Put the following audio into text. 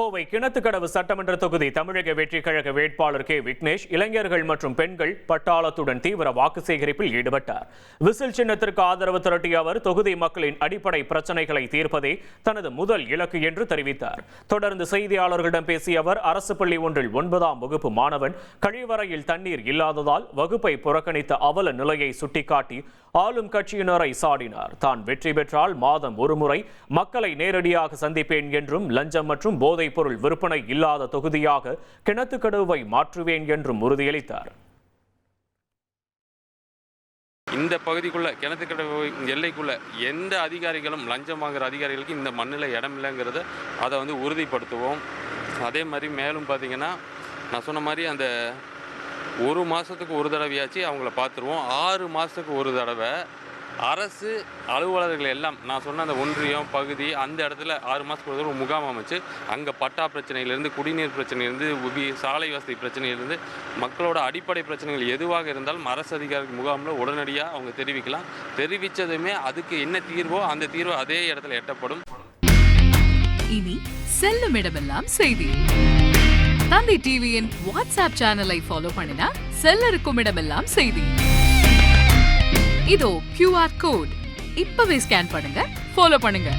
கோவை கிணத்துக்கடவு சட்டமன்ற தொகுதி தமிழக வெற்றிக் கழக வேட்பாளர் கே விக்னேஷ் இளைஞர்கள் மற்றும் பெண்கள் பட்டாளத்துடன் தீவிர வாக்கு சேகரிப்பில் ஈடுபட்டார். விசில் சின்னத்திற்கு ஆதரவு திரட்டிய அவர் தொகுதி மக்களின் அடிப்படை பிரச்சனைகளை தீர்ப்பதே தனது முதல் இலக்கு என்று தெரிவித்தார். தொடர்ந்து செய்தியாளர்களிடம் பேசிய அவர் அரசு பள்ளி ஒன்றில் 9ஆம் வகுப்பு மாணவன் கழிவறையில் தண்ணீர் இல்லாததால் வகுப்பை புறக்கணித்த அவல நிலையை சுட்டிக்காட்டி ஆளும் கட்சியினரை சாடினார். தான் வெற்றி பெற்றால் மாதம் ஒருமுறை மக்களை நேரடியாக சந்திப்பேன் என்றும் லஞ்சம் மற்றும் போதைப் பொருள் விற்பனை இல்லாத தொகுதியாக கிணத்துக்கடவை மாற்றுவேன் என்றும் உறுதியளித்தார். இந்த பகுதிக்குள்ள கிணத்துக்கடவு எல்லைக்குள்ள எந்த அதிகாரிகளும் லஞ்சம் வாங்குற அதிகாரிகளுக்கு இந்த மண்ணில் இடம் இல்லைங்கிறத அதை உறுதிப்படுத்துவோம். அதே மாதிரி மேலும் பார்த்தீங்கன்னா நான் சொன்ன மாதிரி அந்த ஒரு மாதத்துக்கு ஒரு தடவையாச்சு அவங்கள பார்த்துருவோம். 6 மாதத்துக்கு ஒரு தடவை அரசு அலுவலர்கள் எல்லாம் நான் சொன்ன அந்த ஒன்றியம் பகுதி அந்த இடத்துல 6 மாதத்துக்கு ஒரு தடவை முகாம் அமைச்சு அங்கே பட்டா பிரச்சனையிலேருந்து குடிநீர் பிரச்சனையிலேருந்து சாலை வசதி பிரச்சனையிலேருந்து மக்களோட அடிப்படை பிரச்சனைகள் எதுவாக இருந்தாலும் அரசு அதிகாரிகள் முகாமில் உடனடியாக அவங்க தெரிவிக்கலாம். தெரிவித்ததுமே அதுக்கு என்ன தீர்வோ அந்த தீர்வு அதே இடத்துல எட்டப்படும். இனி செல்லும் இடமெல்லாம் செய்தி. தந்தை டிவியின் வாட்ஸ்அப் சேனலை ஃபாலோ பண்ணினா செல்ல இருக்கும் இடமெல்லாம் செய்தி. இதோ QR கோட் இப்பவே ஸ்கேன் பண்ணுங்க, ஃபாலோ பண்ணுங்க.